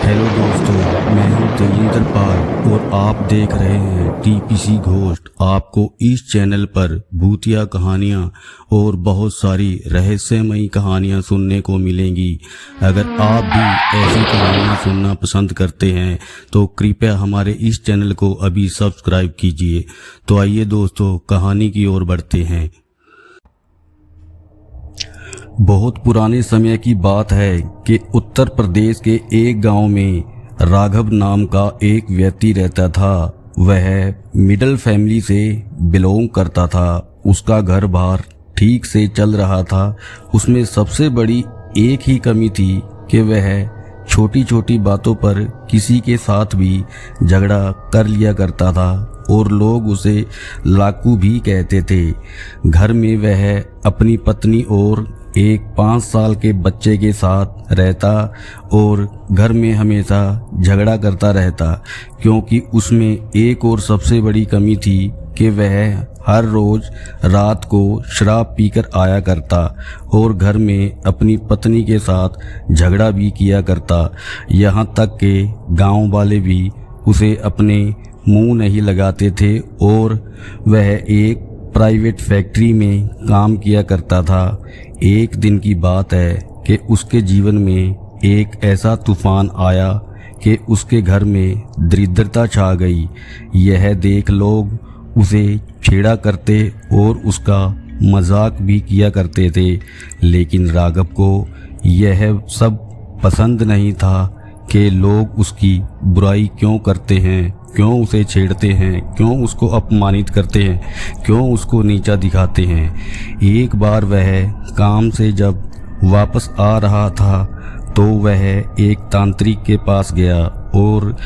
Hello दोस्तों, मैं हूं तेजिंदर पाल और आप देख रहे हैं टीपीसी घोस्ट। आपको इस चैनल पर भूतिया कहानियां और बहुत सारी रहस्यमयी कहानियां सुनने को मिलेंगी। अगर आप भी ऐसी कहानियां सुनना पसंद करते हैं तो कृपया हमारे इस चैनल को अभी सब्सक्राइब कीजिए। तो आइए दोस्तों, कहानी की ओर बढ़ते हैं। बहुत पुराने समय की बात है कि उत्तर प्रदेश के एक गांव में राघव नाम का एक व्यक्ति रहता था। वह मिडिल फैमिली से बिलोंग करता था। उसका घर बार ठीक से चल रहा था। उसमें सबसे बड़ी एक ही कमी थी कि वह छोटी छोटी बातों पर किसी के साथ भी झगड़ा कर लिया करता था और लोग उसे लाकू भी कहते थे। घर में वह अपनी पत्नी और एक 5 साल के बच्चे के साथ रहता और घर में हमेशा झगड़ा करता रहता, क्योंकि उसमें एक और सबसे बड़ी कमी थी कि वह हर रोज़ रात को शराब पीकर आया करता और घर में अपनी पत्नी के साथ झगड़ा भी किया करता। यहाँ तक कि गांव वाले भी उसे अपने मुंह नहीं लगाते थे और वह एक प्राइवेट फैक्ट्री में काम किया करता था। एक दिन की बात है कि उसके जीवन में एक ऐसा तूफान आया कि उसके घर में दरिद्रता छा गई। यह देख लोग उसे छेड़ा करते और उसका मजाक भी किया करते थे, लेकिन राघव को यह सब पसंद नहीं था कि लोग उसकी बुराई क्यों करते हैं, क्यों उसे छेड़ते हैं, क्यों उसको अपमानित करते हैं, क्यों उसको नीचा दिखाते हैं। एक बार वह काम से जब वापस आ रहा था तो वह एक तांत्रिक के पास गया और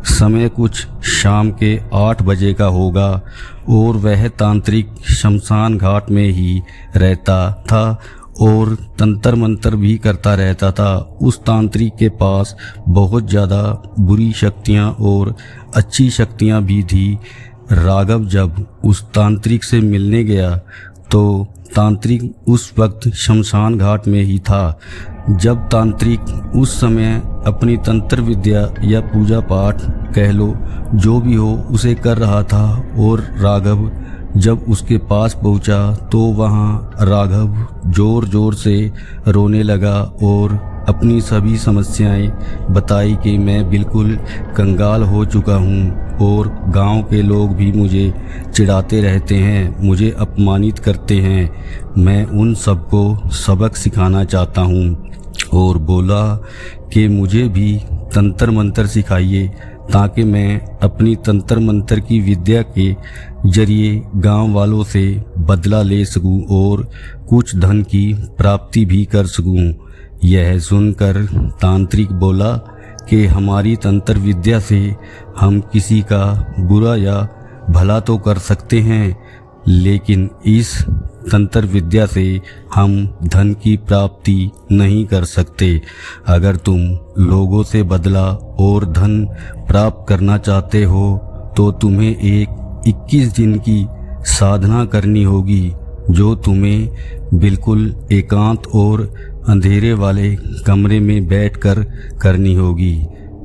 समय कुछ शाम के 8 बजे का होगा और वह तांत्रिक शमशान घाट में ही रहता था और तंत्र मंत्र भी करता रहता था। उस तांत्रिक के पास बहुत ज़्यादा बुरी शक्तियाँ और अच्छी शक्तियाँ भी थी। राघव जब उस तांत्रिक से मिलने गया तो तांत्रिक उस वक्त शमशान घाट में ही था। जब तांत्रिक उस समय अपनी तंत्र विद्या या पूजा पाठ कह लो जो भी हो उसे कर रहा था और राघव जब उसके पास पहुंचा तो वहां राघव जोर जोर से रोने लगा और अपनी सभी समस्याएं बताई कि मैं बिल्कुल कंगाल हो चुका हूं और गांव के लोग भी मुझे चिढ़ाते रहते हैं, मुझे अपमानित करते हैं। मैं उन सबको सबक सिखाना चाहता हूं और बोला कि मुझे भी तंत्र मंत्र सिखाइए ताकि मैं अपनी तंत्र मंत्र की विद्या के जरिए गांव वालों से बदला ले सकूं और कुछ धन की प्राप्ति भी कर सकूं। यह सुनकर तांत्रिक बोला कि हमारी तंत्र विद्या से हम किसी का बुरा या भला तो कर सकते हैं, लेकिन इस तंत्र विद्या से हम धन की प्राप्ति नहीं कर सकते। अगर तुम लोगों से बदला और धन प्राप्त करना चाहते हो तो तुम्हें एक 21 दिन की साधना करनी होगी जो तुम्हें बिल्कुल एकांत और अंधेरे वाले कमरे में बैठकर करनी होगी।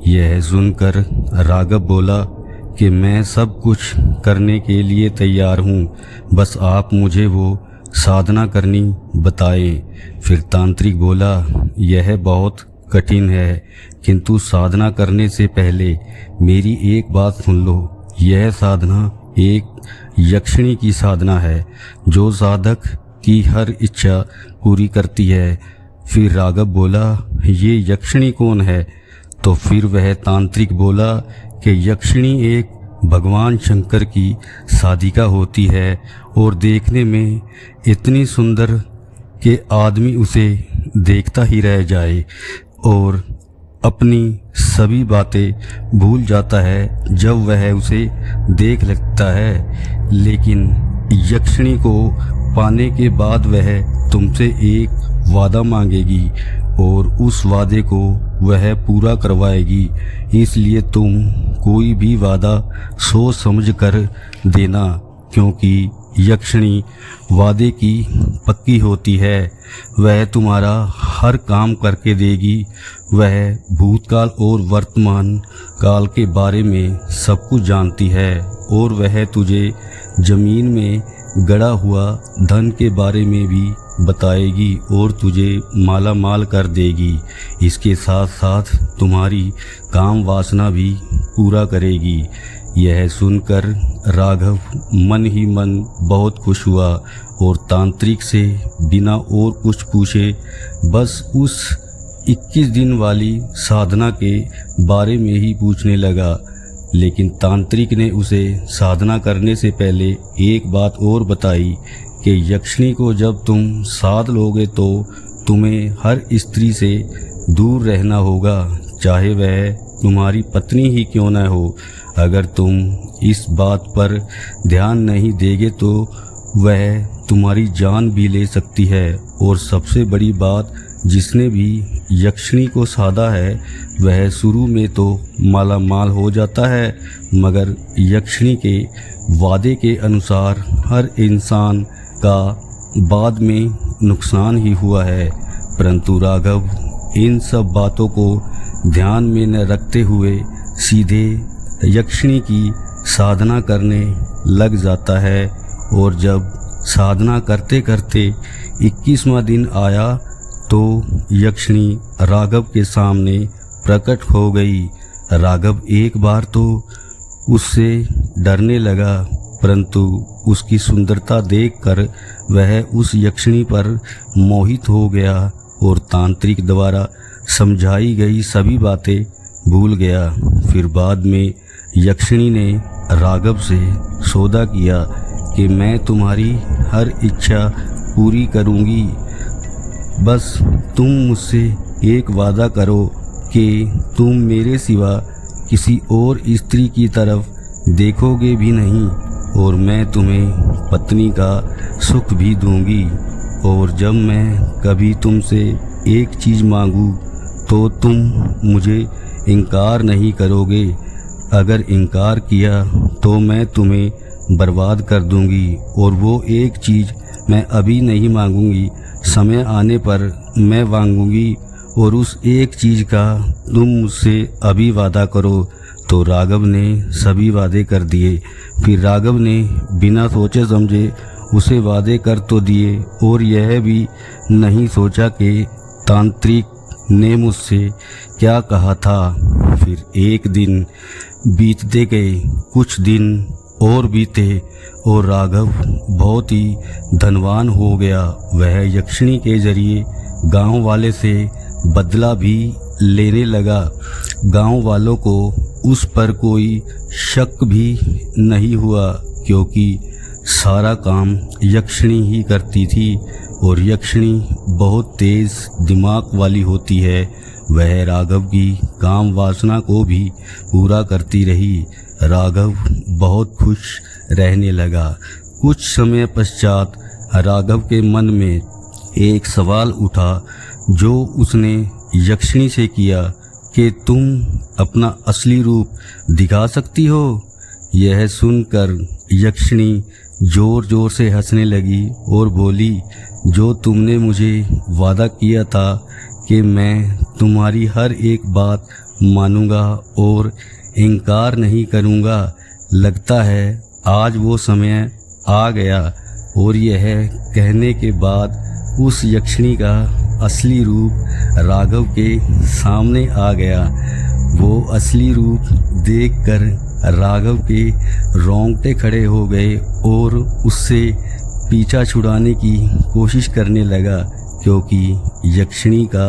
यह सुनकर राघव बोला कि मैं सब कुछ करने के लिए तैयार हूँ, बस आप मुझे वो साधना करनी बताएं। फिर तांत्रिक बोला, यह बहुत कठिन है, किंतु साधना करने से पहले मेरी एक बात सुन लो। यह साधना एक यक्षिणी की साधना है जो साधक की हर इच्छा पूरी करती है। फिर राघव बोला, ये यक्षिणी कौन है? तो फिर वह तांत्रिक बोला कि यक्षिणी एक भगवान शंकर की साधिका होती है और देखने में इतनी सुंदर कि आदमी उसे देखता ही रह जाए और अपनी सभी बातें भूल जाता है जब वह उसे देख लगता है। लेकिन यक्षिणी को पाने के बाद वह तुमसे एक वादा मांगेगी और उस वादे को वह पूरा करवाएगी, इसलिए तुम कोई भी वादा सोच समझ कर देना, क्योंकि यक्षिणी वादे की पक्की होती है। वह तुम्हारा हर काम करके देगी। वह भूतकाल और वर्तमान काल के बारे में सब कुछ जानती है और वह तुझे जमीन में गड़ा हुआ धन के बारे में भी बताएगी और तुझे माला माल कर देगी। इसके साथ साथ तुम्हारी काम वासना भी पूरा करेगी। यह सुनकर राघव मन ही मन बहुत खुश हुआ और तांत्रिक से बिना और कुछ पूछे बस उस 21 दिन वाली साधना के बारे में ही पूछने लगा। लेकिन तांत्रिक ने उसे साधना करने से पहले एक बात और बताई कि यक्षिणी को जब तुम साध लोगे तो तुम्हें हर स्त्री से दूर रहना होगा, चाहे वह तुम्हारी पत्नी ही क्यों न हो। अगर तुम इस बात पर ध्यान नहीं देगे तो वह तुम्हारी जान भी ले सकती है। और सबसे बड़ी बात, जिसने भी यक्षिणी को साधा है वह शुरू में तो माला माल हो जाता है, मगर यक्षिणी के वादे के अनुसार हर इंसान का बाद में नुकसान ही हुआ है। परंतु राघव इन सब बातों को ध्यान में न रखते हुए सीधे यक्षिणी की साधना करने लग जाता है। और जब साधना करते करते 21वां दिन आया तो यक्षिणी राघव के सामने प्रकट हो गई। राघव एक बार तो उससे डरने लगा, परंतु उसकी सुंदरता देखकर वह उस यक्षिणी पर मोहित हो गया और तांत्रिक द्वारा समझाई गई सभी बातें भूल गया। फिर बाद में यक्षिणी ने राघव से सौदा किया कि मैं तुम्हारी हर इच्छा पूरी करूंगी, बस तुम मुझसे एक वादा करो कि तुम मेरे सिवा किसी और स्त्री की तरफ देखोगे भी नहीं और मैं तुम्हें पत्नी का सुख भी दूंगी। और जब मैं कभी तुमसे एक चीज़ मांगूं तो तुम मुझे इनकार नहीं करोगे। अगर इनकार किया तो मैं तुम्हें बर्बाद कर दूंगी। और वो एक चीज़ मैं अभी नहीं मांगूंगी, समय आने पर मैं मांगूंगी। और उस एक चीज़ का तुम मुझसे अभी वादा करो। तो राघव ने सभी वादे कर दिए। फिर राघव ने बिना सोचे समझे उसे वादे कर तो दिए और यह भी नहीं सोचा कि तांत्रिक ने मुझसे क्या कहा था। फिर एक दिन बीतते गए, कुछ दिन और बीते और राघव बहुत ही धनवान हो गया। वह यक्षिणी के जरिए गांव वाले से बदला भी लेने लगा। गांव वालों को उस पर कोई शक भी नहीं हुआ, क्योंकि सारा काम यक्षिणी ही करती थी और यक्षिणी बहुत तेज दिमाग वाली होती है। वह राघव की काम वासना को भी पूरा करती रही। राघव बहुत खुश रहने लगा। कुछ समय पश्चात राघव के मन में एक सवाल उठा जो उसने यक्षिणी से किया कि तुम अपना असली रूप दिखा सकती हो। यह सुनकर यक्षिणी जोर जोर से हंसने लगी और बोली, जो तुमने मुझे वादा किया था कि मैं तुम्हारी हर एक बात मानूंगा और इनकार नहीं करूंगा, लगता है आज वो समय आ गया। और यह कहने के बाद उस यक्षिणी का असली रूप राघव के सामने आ गया। वो असली रूप देखकर राघव के रोंगटे खड़े हो गए और उससे पीछा छुड़ाने की कोशिश करने लगा, क्योंकि यक्षिणी का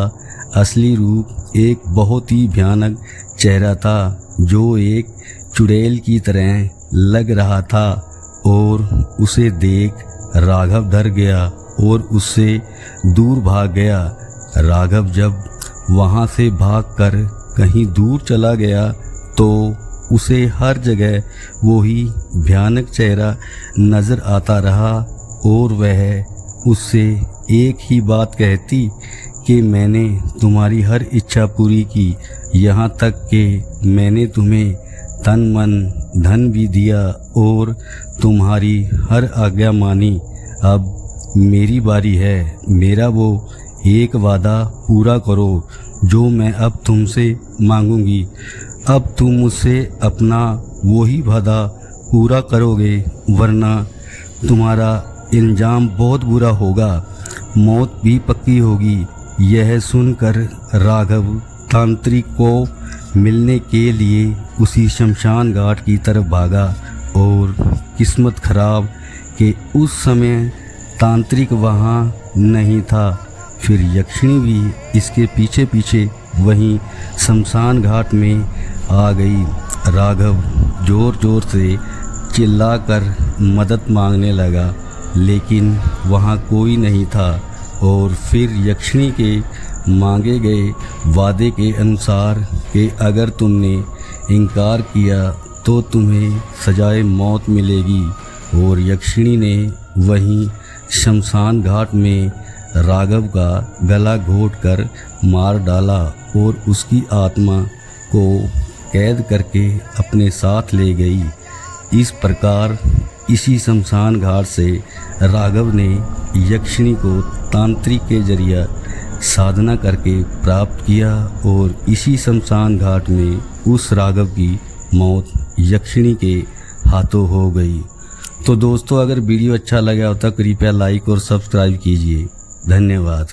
असली रूप एक बहुत ही भयानक चेहरा था जो एक चुड़ैल की तरह लग रहा था। और उसे देख राघव डर गया और उससे दूर भाग गया। राघव जब वहाँ से भागकर कहीं दूर चला गया तो उसे हर जगह वही भयानक चेहरा नज़र आता रहा और वह उससे एक ही बात कहती कि मैंने तुम्हारी हर इच्छा पूरी की, यहाँ तक कि मैंने तुम्हें तन मन धन भी दिया और तुम्हारी हर आज्ञा मानी। अब मेरी बारी है, मेरा वो एक वादा पूरा करो जो मैं अब तुमसे मांगूंगी। अब तुम मुझसे अपना वही वादा पूरा करोगे, वरना तुम्हारा इंजाम बहुत बुरा होगा, मौत भी पक्की होगी। यह सुनकर राघव तांत्रिक को मिलने के लिए उसी शमशान घाट की तरफ भागा और किस्मत खराब कि उस समय तांत्रिक वहाँ नहीं था। फिर यक्षिणी भी इसके पीछे पीछे वहीं शमशान घाट में आ गई। राघव ज़ोर ज़ोर से चिल्लाकर मदद मांगने लगा, लेकिन वहाँ कोई नहीं था। और फिर यक्षिणी के मांगे गए वादे के अनुसार कि अगर तुमने इनकार किया तो तुम्हें सजाए मौत मिलेगी, और यक्षिणी ने वहीं शमशान घाट में राघव का गला घोंटकर मार डाला और उसकी आत्मा को कैद करके अपने साथ ले गई। इस प्रकार इसी शमशान घाट से राघव ने यक्षिणी को तांत्रिक के जरिए साधना करके प्राप्त किया, और इसी शमशान घाट में उस राघव की मौत यक्षिणी के हाथों हो गई। तो दोस्तों, अगर वीडियो अच्छा लगा हो तो कृपया लाइक और सब्सक्राइब कीजिए। धन्यवाद।